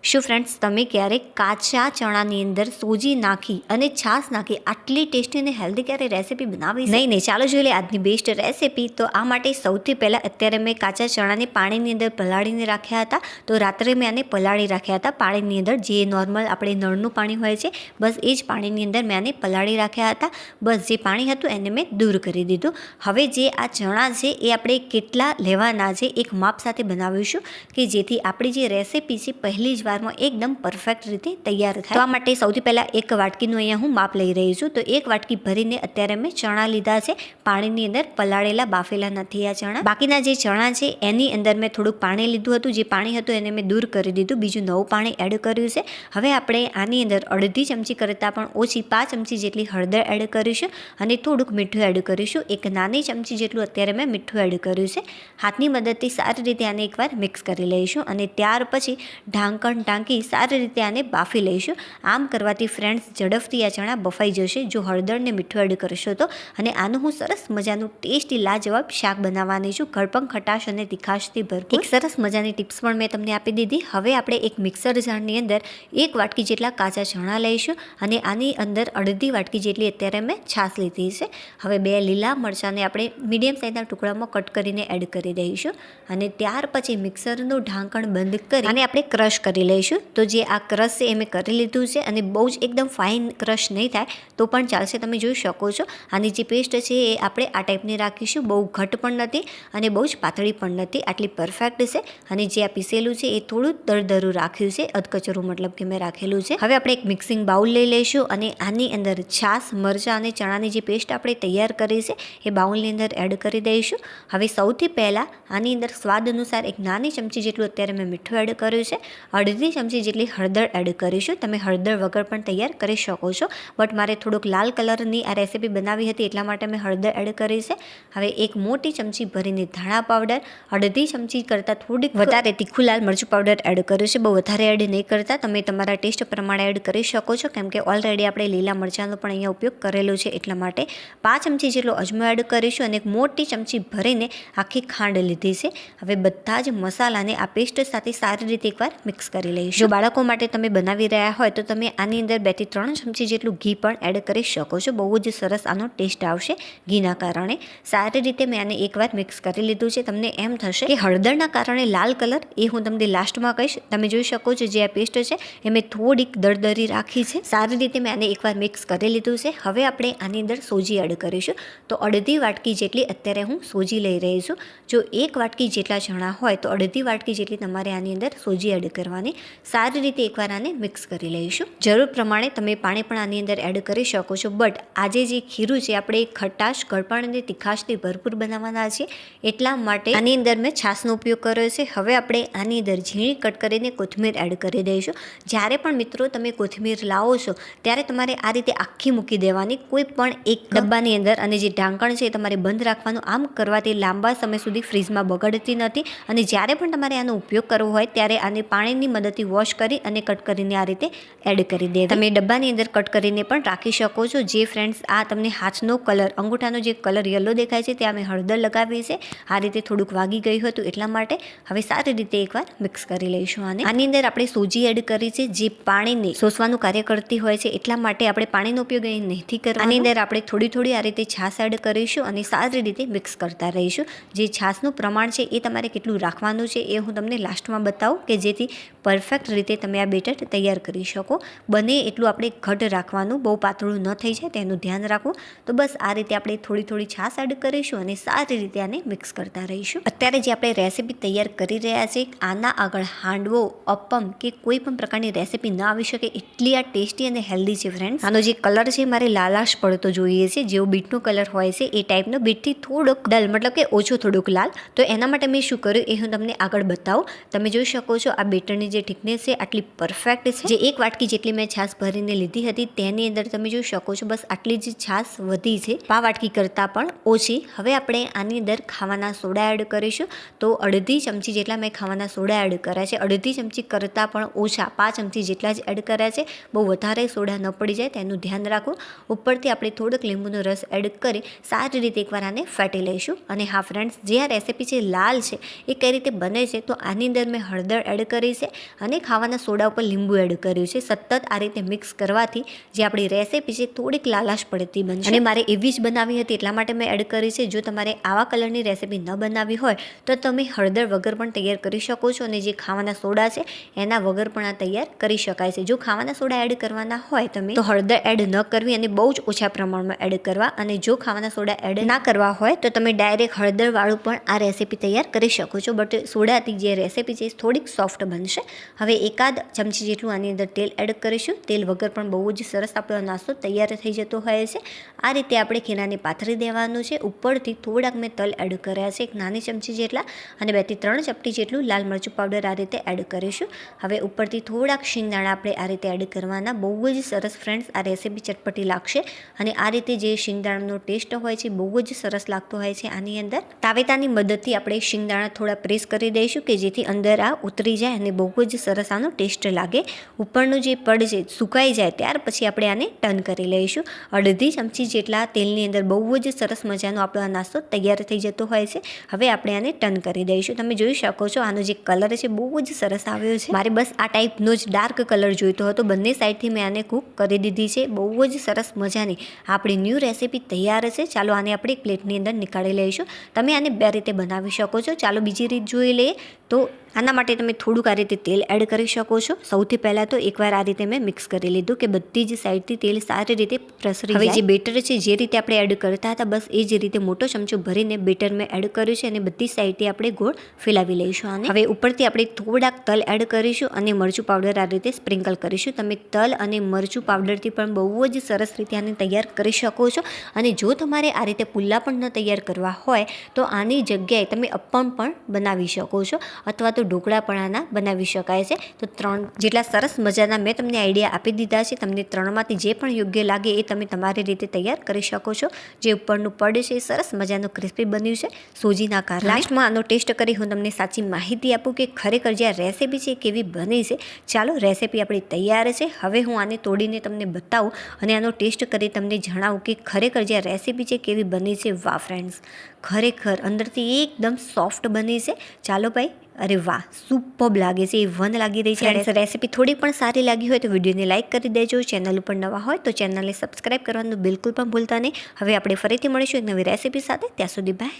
શું ફ્રેન્ડ્સ, તમે ક્યારેક કાચા ચણાની અંદર સોજી નાખી અને છાશ નાખી આટલી ટેસ્ટી અને હેલ્ધી ક્યારે રેસીપી બનાવી? નહીં, ચાલો જોઈ લે આજની બેસ્ટ રેસીપી. તો આ માટે સૌથી પહેલાં અત્યારે મેં કાચા ચણાને પાણીની અંદર પલાળીને રાખ્યા હતા. તો રાત્રે મેં આને પલાળી રાખ્યા હતા પાણીની અંદર, જે નોર્મલ આપણે નળનું પાણી હોય છે બસ એ જ પાણીની અંદર મેં આને પલાળી રાખ્યા હતા. બસ જે પાણી હતું એને મેં દૂર કરી દીધું. હવે જે આ ચણા છે એ આપણે કેટલા લેવાના છે એક માપ સાથે બનાવીશું કે જેથી આપણી જે રેસીપી છે પહેલી જ વારમાં એકદમ પરફેક્ટ રીતે તૈયાર થાય. તો આ માટે સૌથી પહેલાં એક વાટકીનું અહીંયા હું માપ લઈ રહી છું. તો એક વાટકી ભરીને અત્યારે મેં ચણા લીધા છે, પાણીની અંદર પલાળેલા બાફેલા નથી આ ચણા. બાકીના જે ચણા છે એની અંદર મેં થોડુંક પાણી લીધું હતું, જે પાણી હતું એને મેં દૂર કરી દીધું, બીજું નવું પાણી એડ કર્યું છે. હવે આપણે આની અંદર અડધી ચમચી કરતાં પણ ઓછી 5 ચમચી જેટલી હળદર એડ કરીશું અને થોડુંક મીઠું એડ કરીશું. એક નાની ચમચી જેટલું અત્યારે મેં મીઠું એડ કર્યું છે. હાથની મદદથી સારી રીતે આને એકવાર મિક્સ કરી લઈશું અને ત્યાર પછી ઢાંકણ ઢાંકી સારી રીતે આને બાફી લઈશું. આમ કરવાથી ફ્રેન્ડ્સ ઝડપથી આ ચણા બફાઈ જશે જો હળદરને મીઠું એડ કરશો તો. અને આનું હું સરસ મજાનું ટેસ્ટી લાજવાબ શાક બનાવવાની છું, ગળપણ ખટાશ અને તીખાશથી ભરપૂર. એક સરસ મજાની ટિપ્સ પણ મેં તમને આપી દીધી. હવે આપણે એક મિક્સર જારની અંદર એક વાટકી જેટલા કાચા ચણા લઈશું અને આની અંદર અડધી વાટકી જેટલી અત્યારે મેં છાશ લીધી છે. હવે 2 લીલા મરચાંને આપણે મીડિયમ સાઇઝના ટુકડામાં કટ કરીને એડ કરી દઈશું અને ત્યાર પછી મિક્સરનું ઢાંકણ બંધ કરી અને આપણે ક્રશ કરી લઈશું. તો જે આ ક્રશ છે એ મેં કરી લીધું છે અને બહુ જ એકદમ ફાઇન ક્રશ નહીં થાય તો પણ ચાલશે, તમે જોઈ શકો છો. આની જે પેસ્ટ છે એ આપણે આ ટાઈપની રાખીશું, બહુ ઘટ પણ નથી અને બહુ જ પાતળી પણ નથી, આટલી પરફેક્ટ છે. અને જે આ પીસેલું છે એ થોડું દરદરું રાખ્યું છે, અધકચરું મતલબ કે મેં રાખેલું છે. હવે આપણે એક મિક્સિંગ બાઉલ લઈ લઈશું અને આની અંદર છાશ, મરચાં અને ચણાની જે પેસ્ટ આપણે તૈયાર કરી છે એ બાઉલની અંદર એડ કરી દઈશું. હવે સૌથી પહેલાં આની અંદર સ્વાદ અનુસાર એક નાની ચમચી જેટલું અત્યારે મેં મીઠું એડ કર્યું છે, અડધી ચમચી જેટલી હળદર એડ કરીશું. તમે હળદર વગર પણ તૈયાર કરી શકો છો, બટ મારે થોડુંક લાલ કલરની આ રેસીપી બનાવી હતી એટલા માટે મેં હળદર એડ કરી છે. હવે એક મોટી ચમચી ભરીને ધાણા પાવડર, અડધી ચમચી કરતાં થોડીક વધારે તીખું લાલ મરચું પાવડર એડ કર્યું છે. બહુ વધારે એડ નહીં કરતા, તમે તમારા ટેસ્ટ પ્રમાણે એડ કરી શકો છો, કેમ કે ઓલરેડી આપણે લીલા મરચાંનો પણ અહીંયા ઉપયોગ કરેલો છે એટલા માટે. 5 ચમચી જેટલો અજમો એડ કરીશું અને એક મોટી ચમચી ભરીને આખી ખાંડ લીધી છે. હવે બધા જ મસાલાને આ પેસ્ટ સાથે સારી રીતે એકવાર મિક્સ કરી લઈશું. જો બાળકો માટે તમે બનાવી રહ્યા હોય તો તમે આની અંદર 2 થી 3 ચમચી જેટલું ઘી પણ એડ કરી શકો છો. બહુ જ સરસ આનો ટેસ્ટ આવશે ઘીના કારણે. સારી રીતે મેં આને એકવાર મિક્સ કરી લીધું છે. તમને એમ થશે કે હળદરના કારણે લાલ કલર, એ હું તમને લાસ્ટમાં કહીશ. તમે જોઈ શકો છો જે આ પેસ્ટ છે એ મેં થોડીક દરદરી રાખી છે. સારી રીતે મેં આને એકવાર મિક્સ કરી લીધું છે. હવે આપણે આની અંદર સોજી એડ કરીશું. તો અડધી વાટકી જેટલી અત્યારે હું સોજી લઈ રહી છું. જો એક વાટકી જેટલા ચણા હોય તો અડધી વાટકી જેટલી તમારે આની અંદર સોજી એડ કરવાની. સારી રીતે એકવાર આને મિક્સ કરી લઈશું. જરૂર પ્રમાણે તમે પાણી પણ આની અંદર એડ કરી શકો છો, બટ આજે જે ખીરું છે આપણે ખટાશ, ગળપણ અને તીખાશથી ભરપૂર બનાવવાના છે એટલા માટે આની અંદર મેં છાશનો ઉપયોગ કર્યો છે. હવે આપણે આની અંદર ઝીણી કટ કરીને કોથમીર એડ કરી દઈશું. જ્યારે પણ મિત્રો તમે કોથમીર લાવો છો ત્યારે તમારે આ રીતે આખી મૂકી દેવાની, કોઈ પણ એક ડબ્બાની અંદર, અને જે ઢાંકણ છે એ તમારે બંધ રાખવાનું. આમ કરવાથી લાંબા સમય સુધી ફ્રીજમાં બગડતી નથી અને જ્યારે પણ તમારે આનો ઉપયોગ કરવો હોય ત્યારે આને પાણીની મદદથી વોશ કરી અને કટ કરીને આ રીતે એડ કરી દે. તમે ડબ્બાની અંદર કટ કરીને પણ રાખી શકો છો. જે ફ્રેન્ડ્સ આ તમને હાથનો કલર, અંગૂઠાનો જે કલર યલો દેખાય છે ત્યાં મેં હળદર લગાવી છે, આ રીતે થોડુંક વાગી ગયું હતું એટલા માટે. હવે સારી રીતે એકવાર મિક્સ કરી લઈશું આને. આની અંદર આપણે સોજી એડ કરી છે જે પાણીને શોષવાનું કાર્ય કરતી હોય છે એટલા માટે આપણે પાણીનો ઉપયોગ અહીં નથી કરવાનો. આની અંદર આપણે થોડી થોડી આ રીતે છાશ એડ કરીશું અને સારી રીતે મિક્સ કરતા રહીશું. જે છાશનું પ્રમાણ છે એ તમારે કેટલું રાખવાનું છે એ હું તમને લાસ્ટમાં બતાવું કે જેથી પરફેક્ટ રીતે તમે આ બેટર તૈયાર કરી શકો. બને એટલું આપણે ઘટ રાખવાનું, બહુ પાતળું ન થઈ જાય તેનું ધ્યાન રાખવું. તો બસ આ રીતે આપણે થોડી થોડી છાશ એડ કરીશું અને સારી રીતે આને મિક્સ કરતા રહીશું. અત્યારે જે આપણે રેસીપી તૈયાર કરી રહ્યા છે આના આગળ હાંડવો, અપમ કે કોઈ પણ પ્રકારની રેસીપી ના આવી શકે એટલી આ ટેસ્ટી અને હેલ્ધી છે ફ્રેન્ડ્સ. આનો જે કલર છે મારે લાલાશ પડતો જોઈએ છે, જેવો બીટનો કલર હોય છે એ ટાઈપનો, બીટથી થોડોક ડલ મતલબ કે ઓછો થોડુંક લાલ. તો એના માટે મેં શું કર્યું એ હું તમને આગળ બતાવું. તમે જોઈ શકો છો આ બેટરની જે થિકનેસ છે આટલી પરફેક્ટ છે. જે એક વાટકી જેટલી મેં છાશ ભરીને લીધી હતી તેની અંદર તમે જોઈ શકો છો બસ આટલી જ છાશ વધી છે, 5 વાટકી કરતાં પણ ઓછી. હવે આપણે આની અંદર ખાવાના સોડા એડ કરીશું. તો અડધી ચમચી જેટલા મેં ખાવાના સોડા એડ કર્યા છે, અડધી ચમચી કરતાં પણ ઓછા 5 ચમચી જેટલા જ એડ કર્યા છે. બહુ વધારે સોડા ન પડી જાય તેનું ધ્યાન રાખવું. ઉપરથી આપણે થોડોક લીંબુનો રસ એડ કરી સારી રીતે એકવાર આને ફેટી લઈશું. અને હા ફ્રેન્ડ્સ, જે આ રેસીપી છે લાલ છે એ કઈ રીતે બને છે તો આની અંદર મેં હળદર એડ કરી છે અને ખાવાના સોડા ઉપર લીંબુ એડ કર્યું છે. સતત આ રીતે મિક્સ કરવાથી જે આપણી રેસીપી છે થોડીક લાલાશ પડતી બનશે. અને મારે એવી જ બનાવી હતી એટલા માટે મેં એડ કરી છે. જો તમારે આવા કલરની રેસીપી ન બનાવી હોય તો તમે હળદર વગર પણ તૈયાર કરી શકો છો, અને જે ખાવાના સોડા છે એના વગર પણ આ તૈયાર કરી શકાય છે. જો ખાવાના સોડા એડ કરવાના હોય તમે તો હળદર એડ ન કરવી અને બહુ જ ઓછા પ્રમાણમાં એડ કરવા, અને જો ખાવાના સોડા એડ ના કરવા હોય તો તમે ડાયરેક્ટ હળદરવાળું પણ આ રેસીપી તૈયાર કરી શકો છો. બટ સોડાથી જે રેસીપી છે થોડીક સોફ્ટ બનશે. હવે એકાદ ચમચી જેટલું આની અંદર તેલ એડ કરીશું. તેલ વગર પણ બહુ જ સરસ આપણો નાસ્તો તૈયાર થઈ જતો હોય છે. આ રીતે આપણે ખીરાને પાથરી દેવાનું છે. ઉપરથી થોડાક મેં તલ એડ કર્યા છે, એક નાની ચમચી જેટલા, અને 2 થી 3 ચપટી જેટલું લાલ મરચું પાવડર આ રીતે એડ કરીશું. હવે ઉપરથી થોડાક શિંગદાણા આપણે આ રીતે એડ કરવાના. બહુ જ સરસ ફ્રેન્ડ્સ આ રેસીપી ચટપટી લાગશે, અને આ રીતે જે શિંગદાણાનો ટેસ્ટ હોય છે બહુ જ સરસ લાગતો હોય છે. આની અંદર તાવેતાની મદદથી આપણે શિંગદાણા થોડા પ્રેસ કરી દઈશું કે જેથી અંદર આ ઉતરી જાય અને બહુ જ સરસ આનો ટેસ્ટ લાગે. ઉપરનું જે પડ છે સુકાઈ જાય ત્યાર પછી આપણે આને ટર્ન કરી લઈશું. અડધી ચમચી જેટલા તેલની અંદર બહુ જ સરસ મજાનો આપણો આ નાસ્તો તૈયાર થઈ જતો હોય છે. હવે આપણે આને ટર્ન કરી દઈશું. તમે જોઈ શકો છો આનો જે કલર છે બહુ જ સરસ આવ્યો છે. મારે બસ આ ટાઈપનો જ ડાર્ક કલર જોઈતો હતો. બંને સાઈડથી મેં આને કૂક કરી દીધી છે. બહુ જ સરસ મજાની આપણી ન્યૂ રેસીપી તૈયાર છે. ચાલો આને આપણે એક પ્લેટની અંદર નીકાળી લઈશું. તમે આને 2 રીતે બનાવી શકો છો. ચાલો બીજી રીત જોઈ લઈએ. તો આના માટે તમે થોડુંક આ રીતે તેલ એડ કરી શકો છો. સૌથી પહેલાં તો એકવાર આ રીતે મેં મિક્સ કરી લીધું કે બધી જ સાઈડથી તેલ સારી રીતે પ્રસરી જાય. હવે જે બેટર છે જે રીતે આપણે એડ કરતા હતા બસ એ જ રીતે મોટો ચમચો ભરીને બેટર મેં એડ કર્યું છે, અને બધી સાઈડથી આપણે ગોળ ફેલાવી લઈશું આને. હવે ઉપરથી આપણે થોડાક તલ એડ કરીશું અને મરચું પાવડર આ રીતે સ્પ્રિંકલ કરીશું. તમે તલ અને મરચું પાવડરથી પણ બહુ જ સરસ રીતે આને તૈયાર કરી શકો છો. અને જો તમારે આ રીતે પુલ્લા પણ ન તૈયાર કરવા હોય તો આની જગ્યાએ તમે અપ્પમ પણ બનાવી શકો છો, અથવા તો ઢોકળા પણ આના બનાવી શકાય છે. તો 3 જેટલા સરસ મજાના મેં તમને આઈડિયા આપી દીધા છે. તમને 3માંથી જે પણ યોગ્ય લાગે એ તમે તમારી રીતે તૈયાર કરી શકો છો. જે ઉપરનું પડ છે સરસ મજાનું ક્રિસ્પી બન્યું છે સોજીના કારણે. લાસ્ટમાં આનો ટેસ્ટ કરી હું તમને સાચી માહિતી આપું કે ખરેખર જે આ રેસીપી છે કેવી બની છે. ચાલો રેસીપી આપણી તૈયાર છે. હવે હું આને તોડીને તમને બતાવું અને આનો ટેસ્ટ કરી તમને જણાવું કે ખરેખર જે આ રેસીપી છે કેવી બની છે. વાહ ફ્રેન્ડ્સ, ખરેખર અંદરથી એકદમ સોફ્ટ બની છે. ચાલો ભાઈ, અરે વાહ, સુપર્બ લાગે છે, એ વન લાગી રહી છે. રેસીપી થોડી પણ સારી લાગી હોય તો વિડીયોને લાઇક કરી દેજો. ચેનલ ઉપર નવા હોય તો ચેનલને સબસ્ક્રાઈબ કરવાનું બિલકુલ પણ ભૂલતા નહીં. હવે આપણે ફરીથી મળીશું એક નવી રેસીપી સાથે. ત્યાં સુધી બાય.